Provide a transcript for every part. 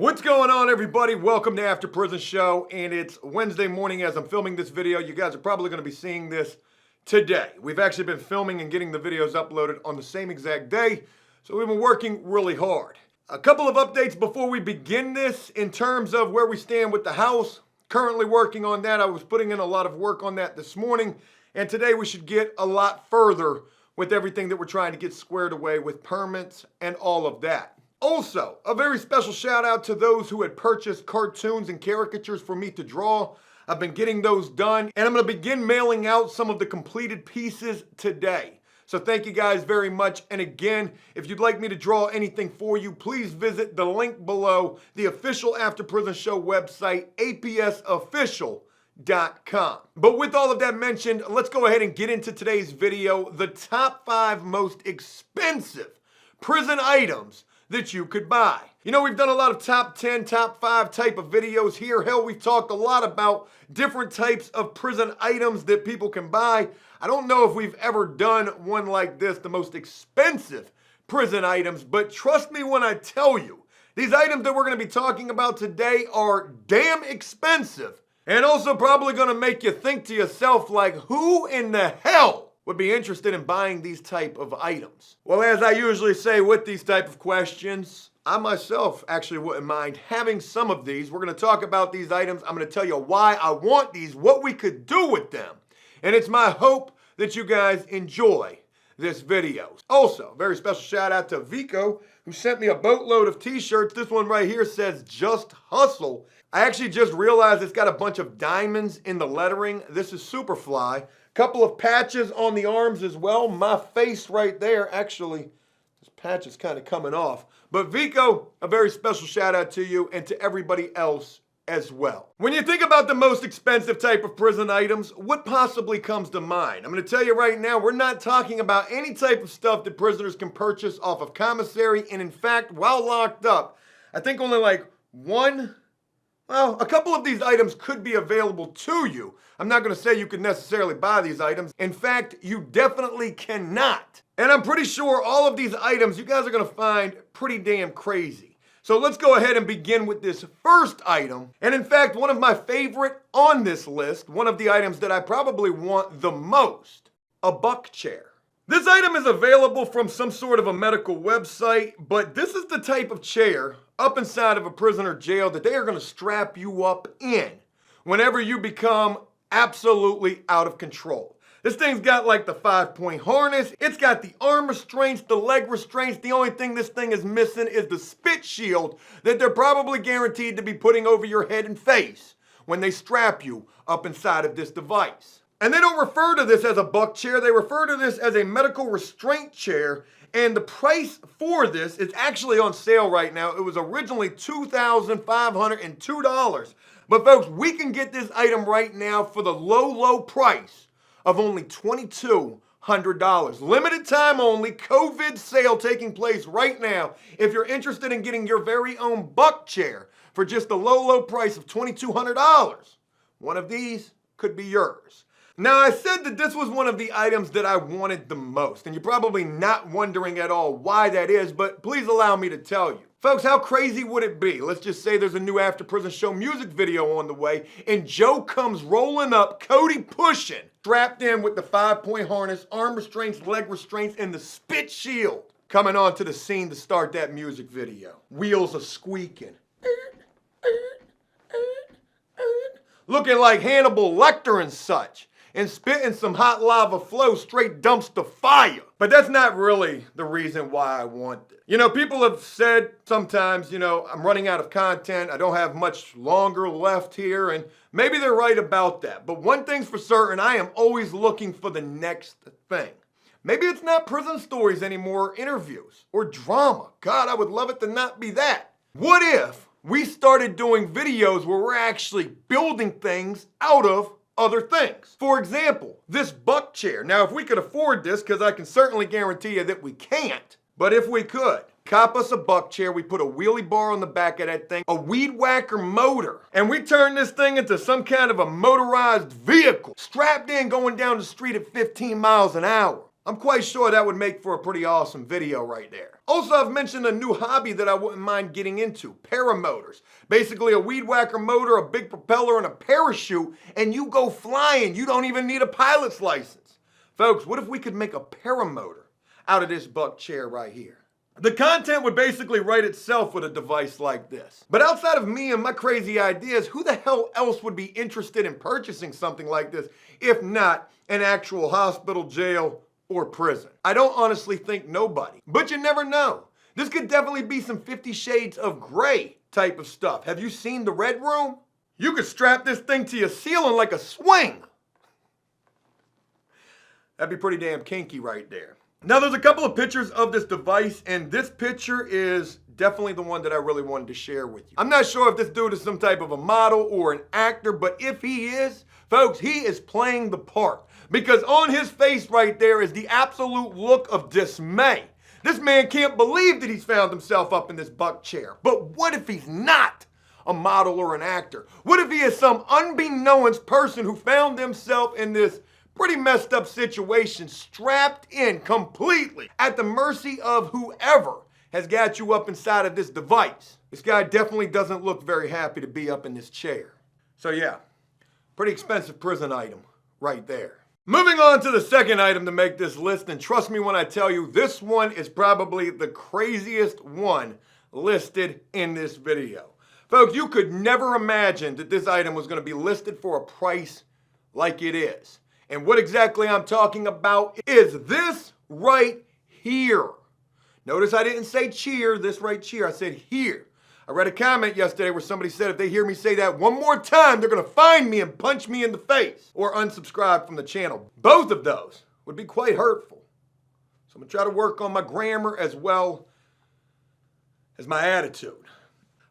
What's going on, everybody? Welcome to After Prison Show, and it's Wednesday morning as I'm filming this video. You guys are probably going to be seeing this today. We've actually been filming and getting the videos uploaded on the same exact day, so we've been working really hard. A couple of updates before we begin this in terms of where we stand with the house. Currently working on that. I was putting in a lot of work on that this morning, and today we should get a lot further with everything that we're trying to get squared away with permits and all of that. Also, a very special shout out to those who had purchased cartoons and caricatures for me to draw. I've been getting those done, and I'm going to begin mailing out some of the completed pieces today. So thank you guys very much. And again, if you'd like me to draw anything for you, please visit the link below, the official After Prison Show website, apsofficial.com. But with all of that mentioned, let's go ahead and get into today's video, the top 5 most expensive prison items that you could buy. You know, we've done a lot of top 10, top 5 type of videos here. Hell, we've talked a lot about different types of prison items that people can buy. I don't know if we've ever done one like this, the most expensive prison items, but trust me when I tell you, these items that we're going to be talking about today are damn expensive, and also probably going to make you think to yourself, like, who in the hell would be interested in buying these type of items? Well, as I usually say with these type of questions, I myself actually wouldn't mind having some of these. We're going to talk about these items. I'm going to tell you why I want these, what we could do with them. And it's my hope that you guys enjoy this video. Also, very special shout out to Vico, who sent me a boatload of t-shirts. This one right here says Just Hustle. I actually just realized it's got a bunch of diamonds in the lettering. This is super fly. Couple of patches on the arms as well. My face right there, actually, this patch is kind of coming off. But Vico, a very special shout out to you and to everybody else as well. When you think about the most expensive type of prison items, what possibly comes to mind? I'm going to tell you right now, we're not talking about any type of stuff that prisoners can purchase off of commissary. And in fact, while locked up, I think only like a couple of these items could be available to you. I'm not going to say you could necessarily buy these items. In fact, you definitely cannot. And I'm pretty sure all of these items you guys are going to find pretty damn crazy. So let's go ahead and begin with this first item. And in fact, one of my favorite on this list, one of the items that I probably want the most, a buck chair. This item is available from some sort of a medical website, but this is the type of chair up inside of a prison or jail that they are going to strap you up in whenever you become absolutely out of control. This thing's got like the 5-point harness. It's got the arm restraints, the leg restraints. The only thing this thing is missing is the spit shield that they're probably guaranteed to be putting over your head and face when they strap you up inside of this device. And they don't refer to this as a buck chair. They refer to this as a medical restraint chair. And the price for this is actually on sale right now. It was originally $2,502. But folks, we can get this item right now for the low price of only $2,200. Limited time only, COVID sale taking place right now. If you're interested in getting your very own buck chair for just the low price of $2,200, one of these could be yours. Now, I said that this was one of the items that I wanted the most, and you're probably not wondering at all why that is, but please allow me to tell you. Folks, how crazy would it be? Let's just say there's a new After Prison Show music video on the way, and Joe comes rolling up, Cody pushing, strapped in with the 5-point harness, arm restraints, leg restraints, and the spit shield, coming onto the scene to start that music video. Wheels are squeaking. Looking like Hannibal Lecter and such, and spitting some hot lava flow straight dumpster fire. But that's not really the reason why I want it. You know, people have said sometimes, you know, I'm running out of content, I don't have much longer left here, and maybe they're right about that. But one thing's for certain, I am always looking for the next thing. Maybe it's not prison stories anymore, or interviews, or drama. God, I would love it to not be that. What if we started doing videos where we're actually building things out of other things? For example, this buck chair. Now, if we could afford this, because I can certainly guarantee you that we can't, but if we could, cop us a buck chair, we put a wheelie bar on the back of that thing, a weed whacker motor, and we turn this thing into some kind of a motorized vehicle, strapped in going down the street at 15 miles an hour. I'm quite sure that would make for a pretty awesome video right there. Also, I've mentioned a new hobby that I wouldn't mind getting into, paramotors. Basically a weed whacker motor, a big propeller, and a parachute, and you go flying. You don't even need a pilot's license. Folks, what if we could make a paramotor out of this buck chair right here? The content would basically write itself with a device like this. But outside of me and my crazy ideas, who the hell else would be interested in purchasing something like this if not an actual hospital, jail, or prison? I don't honestly think nobody, but you never know. This could definitely be some 50 Shades of Grey type of stuff. Have you seen The Red Room? You could strap this thing to your ceiling like a swing. That'd be pretty damn kinky right there. Now there's a couple of pictures of this device, and this picture is definitely the one that I really wanted to share with you. I'm not sure if this dude is some type of a model or an actor, but if he is, folks, he is playing the part. Because on his face right there is the absolute look of dismay. This man can't believe that he's found himself up in this buck chair. But what if he's not a model or an actor? What if he is some unbeknownst person who found himself in this pretty messed up situation, strapped in completely at the mercy of whoever has got you up inside of this device? This guy definitely doesn't look very happy to be up in this chair. So yeah, pretty expensive prison item right there. Moving on to the second item to make this list, and trust me when I tell you, this one is probably the craziest one listed in this video. Folks, you could never imagine that this item was going to be listed for a price like it is. And what exactly I'm talking about is this right here. Notice I didn't say cheer, this right cheer, I said here. I read a comment yesterday where somebody said if they hear me say that one more time, they're gonna find me and punch me in the face or unsubscribe from the channel. Both of those would be quite hurtful. So I'm gonna try to work on my grammar as well as my attitude.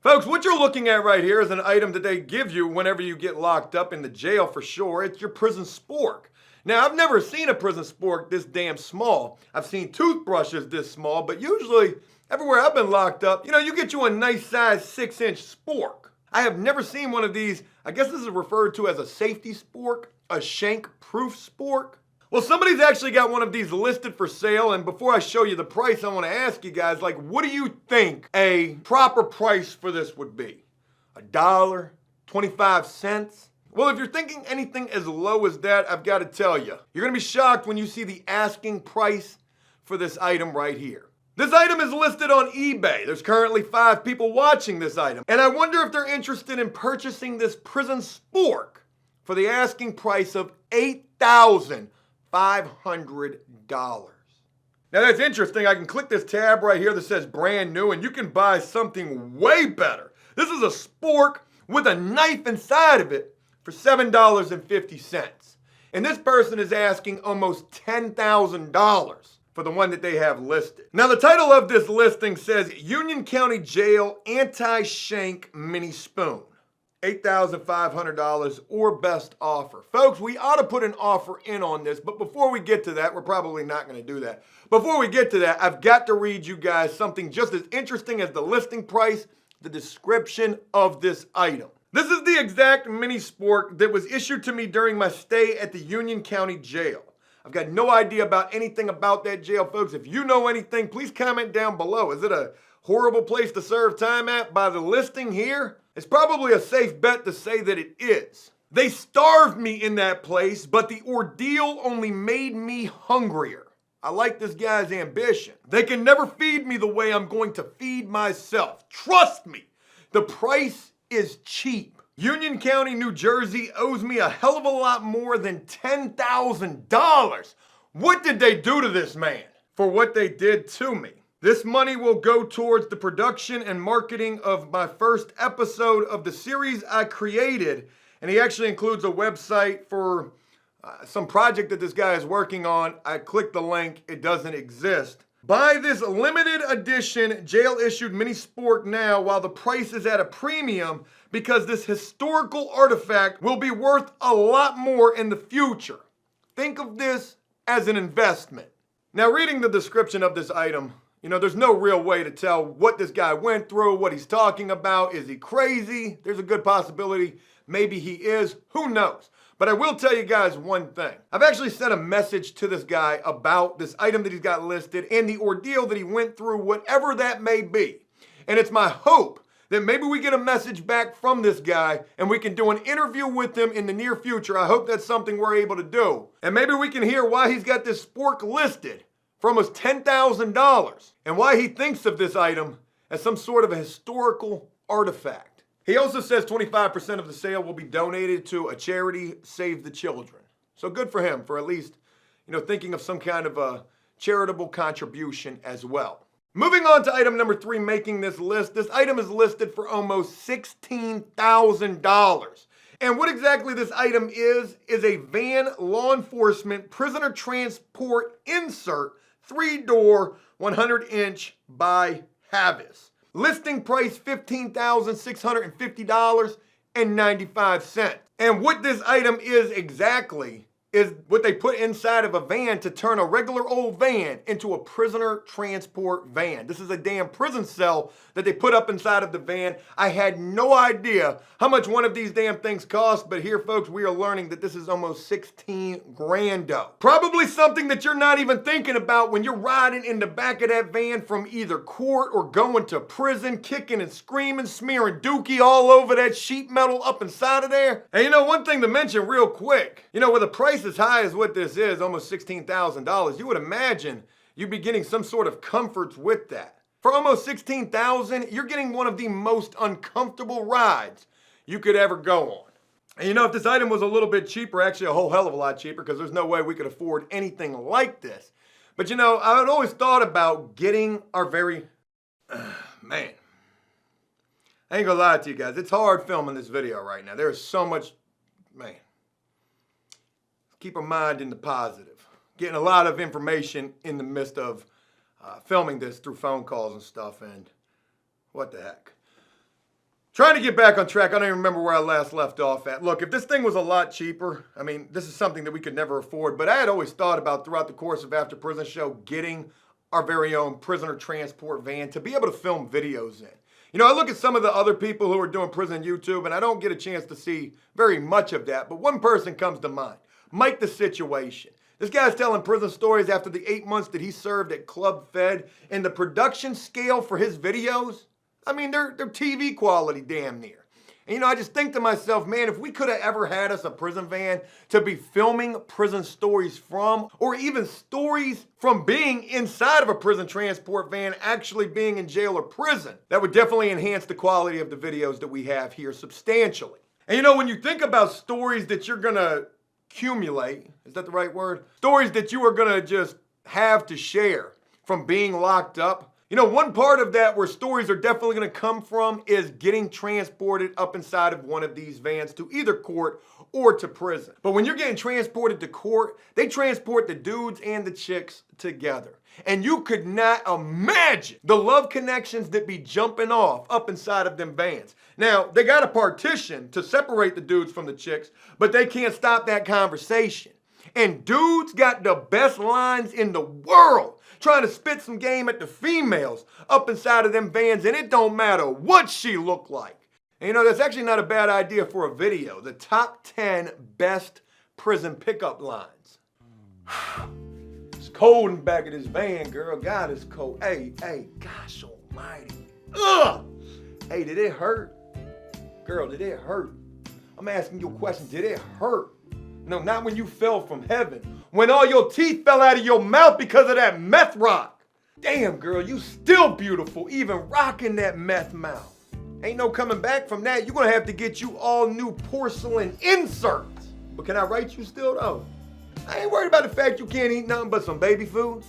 Folks, what you're looking at right here is an item that they give you whenever you get locked up in the jail for sure. It's your prison spork. Now, I've never seen a prison spork this damn small. I've seen toothbrushes this small, but usually everywhere I've been locked up, you get you a nice size 6-inch spork. I have never seen one of these. I guess this is referred to as a safety spork, a shank-proof spork. Well, somebody's actually got one of these listed for sale, and before I show you the price, I want to ask you guys, what do you think a proper price for this would be? $1? 25 cents? Well, if you're thinking anything as low as that, I've got to tell you, you're going to be shocked when you see the asking price for this item right here. This item is listed on eBay. There's currently 5 people watching this item, and I wonder if they're interested in purchasing this prison spork for the asking price of $8,500. Now that's interesting. I can click this tab right here that says brand new, and you can buy something way better. This is a spork with a knife inside of it for $7.50. And this person is asking almost $10,000 for the one that they have listed. Now the title of this listing says Union County Jail Anti-Shank Mini Spoon. $8,500 or best offer. Folks, we ought to put an offer in on this, but before we get to that, we're probably not going to do that. Before we get to that, I've got to read you guys something just as interesting as the listing price, the description of this item. This is the exact mini spork that was issued to me during my stay at the Union County Jail. I've got no idea about anything about that jail, folks. If you know anything, please comment down below. Is it a horrible place to serve time at? By the listing here, it's probably a safe bet to say that it is. They starved me in that place, but the ordeal only made me hungrier. I like this guy's ambition. They can never feed me the way I'm going to feed myself. Trust me, the price is cheap. Union County, New Jersey owes me a hell of a lot more than $10,000. What did they do to this man for what they did to me? This money will go towards the production and marketing of my first episode of the series I created. And he actually includes a website for some project that this guy is working on. I clicked the link, it doesn't exist. Buy this limited edition jail issued mini spork now while the price is at a premium, because this historical artifact will be worth a lot more in the future. Think of this as an investment. Now, reading the description of this item, there's no real way to tell what this guy went through, what he's talking about. Is he crazy? There's a good possibility maybe he is. Who knows? But I will tell you guys one thing. I've actually sent a message to this guy about this item that he's got listed and the ordeal that he went through, whatever that may be. And it's my hope that maybe we get a message back from this guy and we can do an interview with him in the near future. I hope that's something we're able to do. And maybe we can hear why he's got this Spork listed for almost $10,000 and why he thinks of this item as some sort of a historical artifact. He also says 25% of the sale will be donated to a charity, Save the Children. So good for him for at least, thinking of some kind of a charitable contribution as well. Moving on to item number 3 making this list. This item is listed for almost $16,000. And what exactly this item is a van law enforcement prisoner transport insert, 3-door, 100-inch by Havis. Listing price $15,650.95. And what this item is exactly is what they put inside of a van to turn a regular old van into a prisoner transport van. This is a damn prison cell that they put up inside of the van. I had no idea how much one of these damn things cost, but here, folks, we are learning that this is almost 16 grando. Probably something that you're not even thinking about when you're riding in the back of that van from either court or going to prison, kicking and screaming, smearing dookie all over that sheet metal up inside of there. And one thing to mention real quick, with a price as high as what this is, almost $16,000, you would imagine you'd be getting some sort of comforts with that. For almost $16,000, you're getting one of the most uncomfortable rides you could ever go on. And if this item was a little bit cheaper, actually a whole hell of a lot cheaper, because there's no way we could afford anything like this. But I had always thought about getting our very, man, I ain't gonna lie to you guys, it's hard filming this video right now. There's so much, man. Keep our mind in the positive. Getting a lot of information in the midst of filming this through phone calls and stuff, and what the heck. Trying to get back on track. I don't even remember where I last left off at. Look, if this thing was a lot cheaper, this is something that we could never afford, but I had always thought about throughout the course of After Prison Show getting our very own prisoner transport van to be able to film videos in. I look at some of the other people who are doing prison YouTube, and I don't get a chance to see very much of that, but one person comes to mind. Mike the Situation. This guy's telling prison stories after the 8 months that he served at Club Fed, and the production scale for his videos, they're TV quality damn near. And I just think to myself, man, if we could have ever had us a prison van to be filming prison stories from, or even stories from being inside of a prison transport van, actually being in jail or prison, that would definitely enhance the quality of the videos that we have here substantially. And when you think about stories that you're gonna accumulate, is that the right word? Stories that you are gonna just have to share from being locked up. One part of that where stories are definitely gonna come from is getting transported up inside of one of these vans to either court or to prison. But when you're getting transported to court, they transport the dudes and the chicks together. And you could not imagine the love connections that be jumping off up inside of them vans. Now, they got a partition to separate the dudes from the chicks, but they can't stop that conversation. And dudes got the best lines in the world trying to spit some game at the females up inside of them vans, and it don't matter what she look like. And that's actually not a bad idea for a video. The top 10 best prison pickup lines. It's cold in the back of this van, girl. God, it's cold. Hey, gosh almighty. Ugh! Hey, did it hurt? Girl, did it hurt? I'm asking you a question. Did it hurt? No, not when you fell from heaven. When all your teeth fell out of your mouth because of that meth rock. Damn, girl, you still beautiful, even rocking that meth mouth. Ain't no coming back from that. You're gonna have to get you all new porcelain inserts. But can I write you still, though? I ain't worried about the fact you can't eat nothing but some baby food.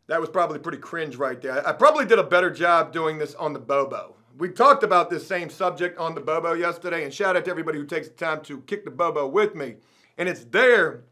That was probably pretty cringe right there. I probably did a better job doing this on the Bobo. We talked about this same subject on the Bobo yesterday, and shout out to everybody who takes the time to kick the Bobo with me. And it's there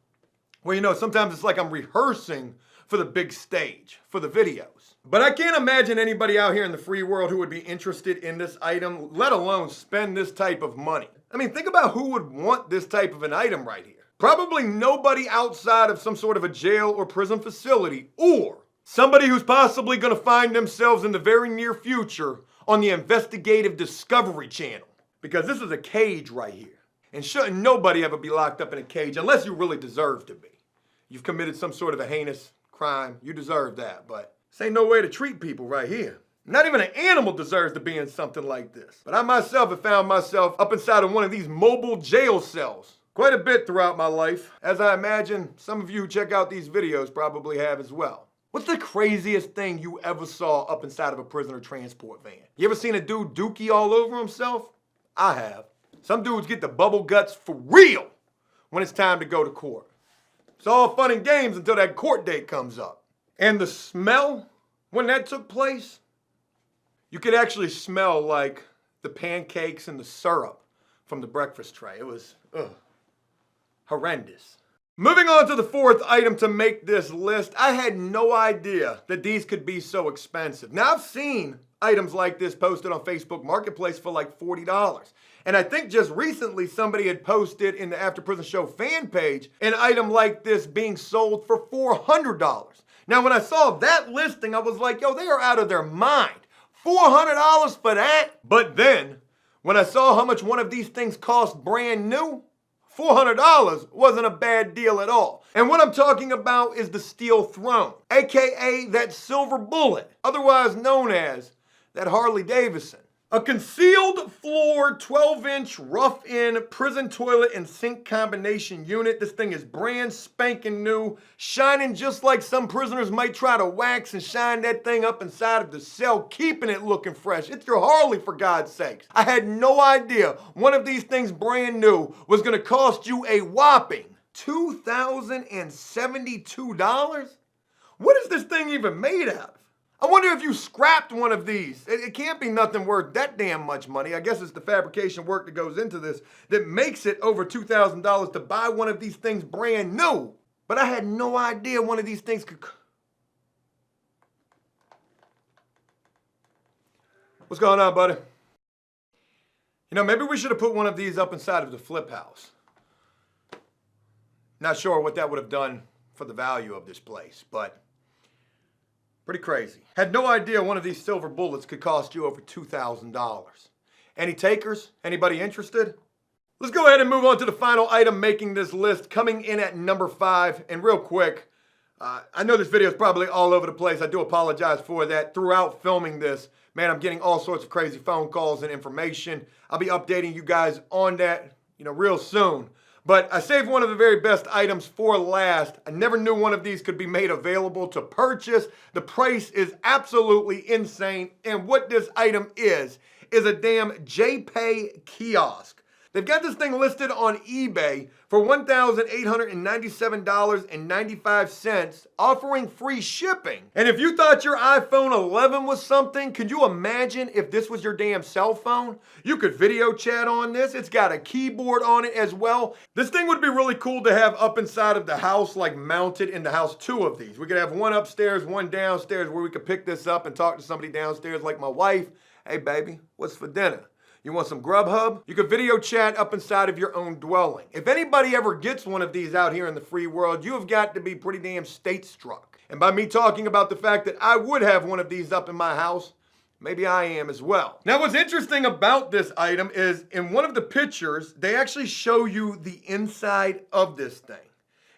where, sometimes it's like I'm rehearsing for the big stage, for the videos. But I can't imagine anybody out here in the free world who would be interested in this item, let alone spend this type of money. Think about who would want this type of an item right here. Probably nobody outside of some sort of a jail or prison facility, or somebody who's possibly gonna find themselves in the very near future on the Investigative Discovery Channel. Because this is a cage right here. And shouldn't nobody ever be locked up in a cage unless you really deserve to be. You've committed some sort of a heinous crime, you deserve that, but this ain't no way to treat people right here. Not even an animal deserves to be in something like this. But I myself have found myself up inside of one of these mobile jail cells quite a bit throughout my life, as I imagine some of you who check out these videos probably have as well. What's the craziest thing you ever saw up inside of a prisoner transport van? You ever seen a dude dookie all over himself? I have. Some dudes get the bubble guts for real when it's time to go to court. It's all fun and games until that court date comes up. And the smell, when that took place, you could actually smell like the pancakes and the syrup from the breakfast tray. It was horrendous. Moving on to the fourth item to make this list, I had no idea that these could be so expensive. Now, I've seen items like this posted on Facebook Marketplace for like $40. And I think just recently somebody had posted in the After Prison Show fan page an item like this being sold for $400. Now, when I saw that listing, I was like, yo, they are out of their mind. $400 for that? But then, when I saw how much one of these things cost brand new, $400 wasn't a bad deal at all. And what I'm talking about is the Steel Throne, aka that silver bullet, otherwise known as that Harley Davidson. A concealed floor 12-inch rough-in prison toilet and sink combination unit. This thing is brand spanking new, shining just like some prisoners might try to wax and shine that thing up inside of the cell, keeping it looking fresh. It's your Harley, for God's sakes. I had no idea one of these things brand new was gonna cost you a whopping $2,072? What is this thing even made out of? I wonder if you scrapped one of these. It can't be nothing worth that damn much money. I guess it's the fabrication work that goes into this that makes it over $2,000 to buy one of these things brand new. But I had no idea one of these things could... What's going on, buddy? You know, maybe we should have put one of these up inside of the flip house. Not sure what that would have done for the value of this place, but... pretty crazy. Had no idea one of these silver bullets could cost you over $2,000. Any takers? Anybody interested? Let's go ahead and move on to the final item making this list, coming in at number 5. And real quick, I know this video is probably all over the place. I do apologize for that. Throughout filming this, man, I'm getting all sorts of crazy phone calls and information. I'll be updating you guys on that, real soon. But I saved one of the very best items for last. I never knew one of these could be made available to purchase. The price is absolutely insane. And what this item is a damn JPay Kiosk. They've got this thing listed on eBay for $1,897.95, offering free shipping. And if you thought your iPhone 11 was something, could you imagine if this was your damn cell phone? You could video chat on this. It's got a keyboard on it as well. This thing would be really cool to have up inside of the house, like mounted in the house, 2 of these. We could have one upstairs, one downstairs, where we could pick this up and talk to somebody downstairs like my wife. Hey baby, what's for dinner? You want some Grubhub? You could video chat up inside of your own dwelling. If anybody ever gets one of these out here in the free world, you have got to be pretty damn state-struck. And by me talking about the fact that I would have one of these up in my house, maybe I am as well. Now, what's interesting about this item is in one of the pictures, they actually show you the inside of this thing.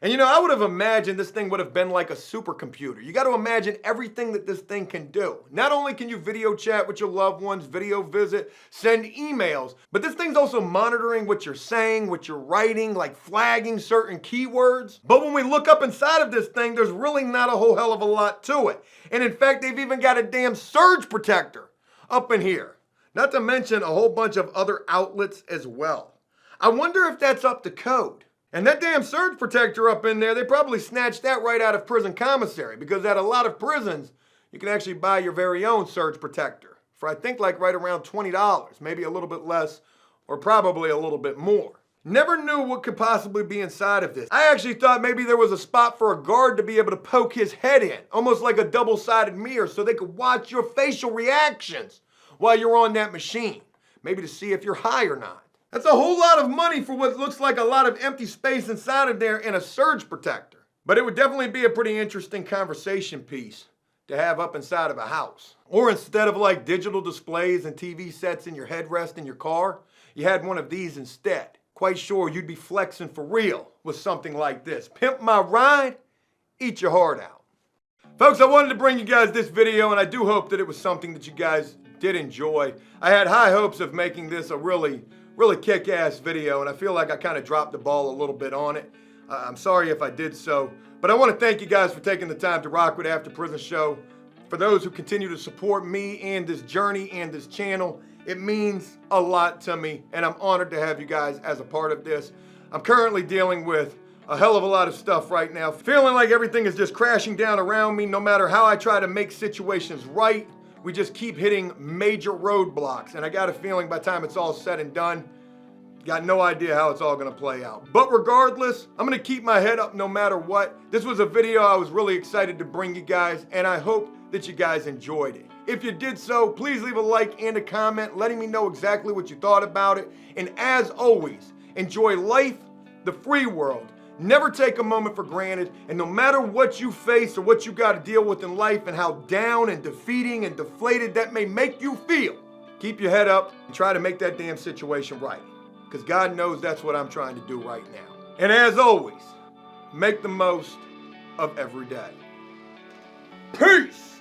And I would have imagined this thing would have been like a supercomputer. You got to imagine everything that this thing can do. Not only can you video chat with your loved ones, video visit, send emails, but this thing's also monitoring what you're saying, what you're writing, like flagging certain keywords. But when we look up inside of this thing, there's really not a whole hell of a lot to it. And in fact, they've even got a damn surge protector up in here. Not to mention a whole bunch of other outlets as well. I wonder if that's up to code. And that damn surge protector up in there, they probably snatched that right out of prison commissary, because at a lot of prisons, you can actually buy your very own surge protector for I think like right around $20, maybe a little bit less or probably a little bit more. Never knew what could possibly be inside of this. I actually thought maybe there was a spot for a guard to be able to poke his head in, almost like a double-sided mirror, so they could watch your facial reactions while you're on that machine, maybe to see if you're high or not. That's a whole lot of money for what looks like a lot of empty space inside of there and a surge protector. But it would definitely be a pretty interesting conversation piece to have up inside of a house. Or instead of like digital displays and TV sets in your headrest in your car, you had one of these instead. quite sure you'd be flexing for real with something like this. Pimp my ride, eat your heart out. Folks, I wanted to bring you guys this video, and I do hope that it was something that you guys did enjoy. I had high hopes of making this a really kick-ass video, and I feel like I kind of dropped the ball a little bit on it. I'm sorry if I did so, but I want to thank you guys for taking the time to rock with After Prison Show. For those who continue to support me and this journey and this channel, it means a lot to me, and I'm honored to have you guys as a part of this. I'm currently dealing with a hell of a lot of stuff right now, feeling like everything is just crashing down around me. No matter how I try to make situations right, we just keep hitting major roadblocks, and I got a feeling by the time it's all said and done, got no idea how it's all gonna play out. But regardless, I'm gonna keep my head up no matter what. This was a video I was really excited to bring you guys, and I hope that you guys enjoyed it. If you did so, please leave a like and a comment letting me know exactly what you thought about it. And as always, enjoy life, the free world. Never take a moment for granted, and no matter what you face or what you got to deal with in life and how down and defeating and deflated that may make you feel, keep your head up and try to make that damn situation right. Because God knows that's what I'm trying to do right now. And as always, make the most of every day. Peace!